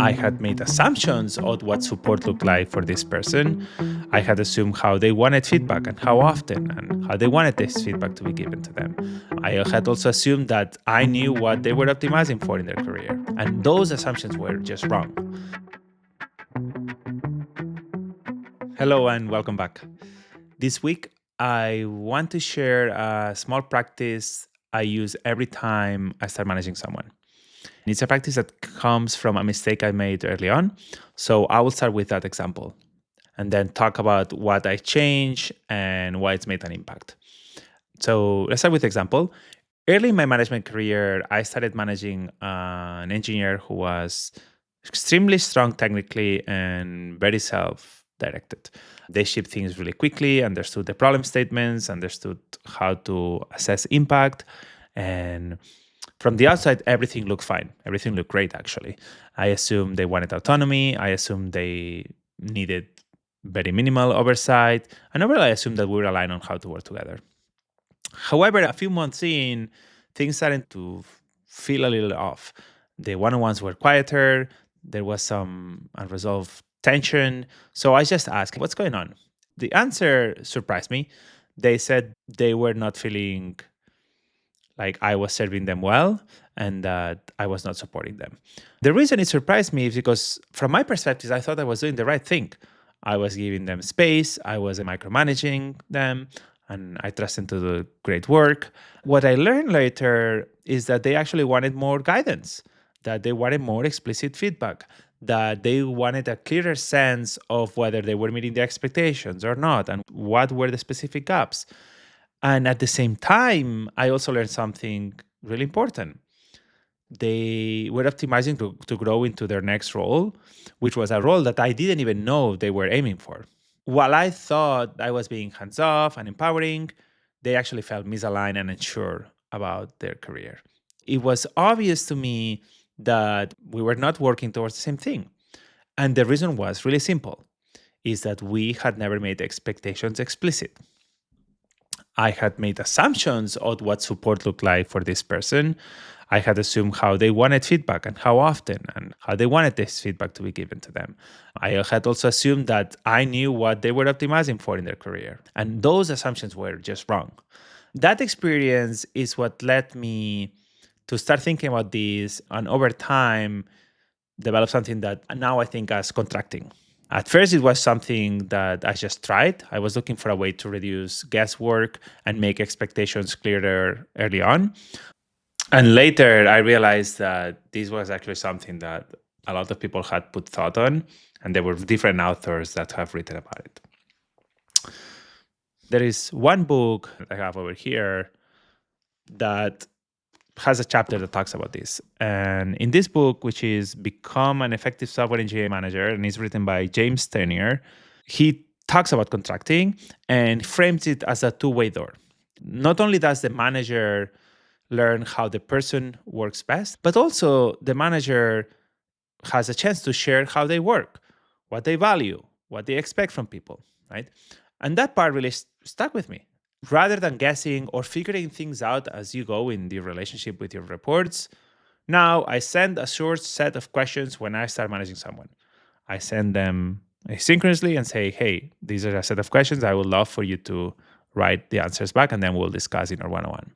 I had made assumptions of what support looked like for this person. I had assumed how they wanted feedback and how often and how they wanted this feedback to be given to them. I had also assumed that I knew what they were optimizing for in their career. And those assumptions were just wrong. Hello and welcome back. This week, I want to share a small practice I use every time I start managing someone. It's a practice that comes from a mistake I made early on. So I will start with that example and then talk about what I changed and why it's made an impact. So let's start with the example. Early in my management career, I started managing an engineer who was extremely strong technically and very self-directed. They shipped things really quickly, understood the problem statements, understood how to assess impact, and from the outside, everything looked fine. Everything looked great, actually. I assumed they wanted autonomy. I assumed they needed very minimal oversight. And overall, I assumed that we were aligned on how to work together. However, a few months in, things started to feel a little off. The one-on-ones were quieter. There was some unresolved tension. So I just asked, what's going on? The answer surprised me. They said they were not feeling like I was serving them well and that I was not supporting them. The reason it surprised me is because from my perspective, I thought I was doing the right thing. I was giving them space, I was micromanaging them, and I trust them to do great work. What I learned later is that they actually wanted more guidance, that they wanted more explicit feedback, that they wanted a clearer sense of whether they were meeting the expectations or not, and what were the specific gaps. And at the same time, I also learned something really important. They were optimizing to grow into their next role, which was a role that I didn't even know they were aiming for. While I thought I was being hands off and empowering, they actually felt misaligned and unsure about their career. It was obvious to me that we were not working towards the same thing. And the reason was really simple, is that we had never made expectations explicit. I had made assumptions of what support looked like for this person. I had assumed how they wanted feedback and how often and how they wanted this feedback to be given to them. I had also assumed that I knew what they were optimizing for in their career. And those assumptions were just wrong. That experience is what led me to start thinking about this and over time develop something that now I think as contracting. At first, it was something that I just tried. I was looking for a way to reduce guesswork and make expectations clearer early on. And later, I realized that this was actually something that a lot of people had put thought on, and there were different authors that have written about it. There is one book that I have over here that has a chapter that talks about this. And in this book, which is Become an Effective Software Engineering Manager, and is written by James Stanier, he talks about contracting and frames it as a two-way door. Not only does the manager learn how the person works best, but also the manager has a chance to share how they work, what they value, what they expect from people, right? And that part really stuck with me. Rather than guessing or figuring things out as you go in the relationship with your reports, now I send a short set of questions when I start managing someone. I send them asynchronously and say, hey, these are a set of questions. I would love for you to write the answers back, and then we'll discuss in our one-on-one.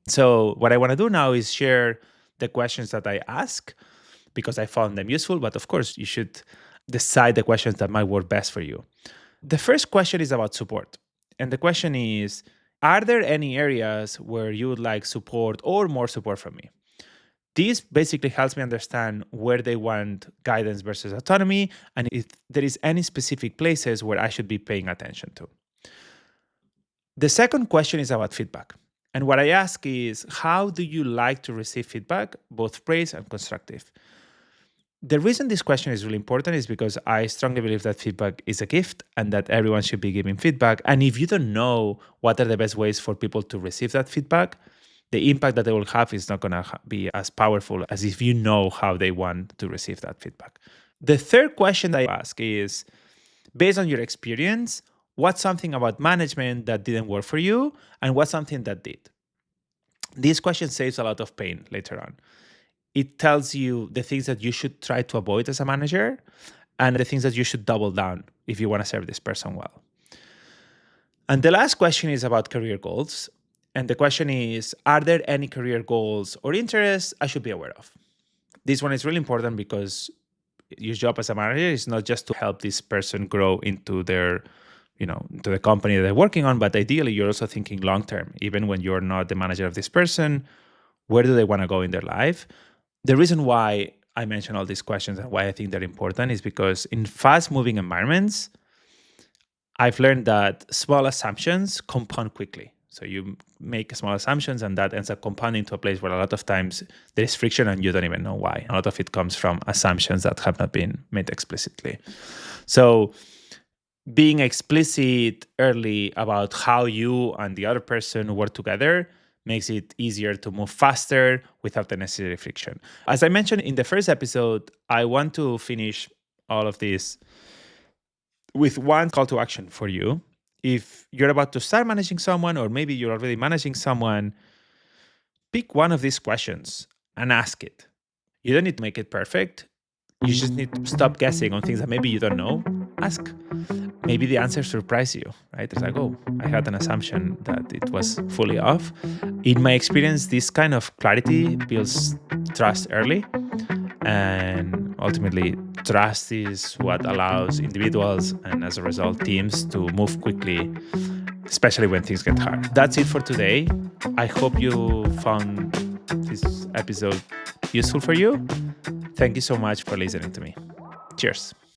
So what I want to do now is share the questions that I ask because I found them useful. But of course, you should decide the questions that might work best for you. The first question is about support. And the question is, are there any areas where you would like support or more support from me? This basically helps me understand where they want guidance versus autonomy, and if there is any specific places where I should be paying attention to. The second question is about feedback. And what I ask is, how do you like to receive feedback, both praise and constructive? The reason this question is really important is because I strongly believe that feedback is a gift and that everyone should be giving feedback. And if you don't know what are the best ways for people to receive that feedback, the impact that they will have is not going to be as powerful as if you know how they want to receive that feedback. The third question I ask is, based on your experience, what's something about management that didn't work for you and what's something that did? This question saves a lot of pain later on. it tells you the things that you should try to avoid as a manager and the things that you should double down if you want to serve this person well. And the last question is about career goals. And the question is, are there any career goals or interests I should be aware of? This one is really important because your job as a manager is not just to help this person grow into their, into the company that they're working on, but ideally you're also thinking long term. Even when you're not the manager of this person, where do they want to go in their life? The reason why I mention all these questions and why I think they're important is because in fast moving environments, I've learned that small assumptions compound quickly. So you make small assumptions and that ends up compounding to a place where a lot of times there is friction and you don't even know why. A lot of it comes from assumptions that have not been made explicitly. So being explicit early about how you and the other person work together makes it easier to move faster without the necessary friction. As I mentioned in the first episode, I want to finish all of this with one call to action for you. If you're about to start managing someone, or maybe you're already managing someone, pick one of these questions and ask it. You don't need to make it perfect. You just need to stop guessing on things that maybe you don't know. Ask. Maybe the answer surprise you, right? It's like, oh, I had an assumption that it was fully off. In my experience, this kind of clarity builds trust early. And ultimately, trust is what allows individuals and as a result, teams to move quickly, especially when things get hard. That's it for today. I hope you found this episode useful for you. Thank you so much for listening to me. Cheers.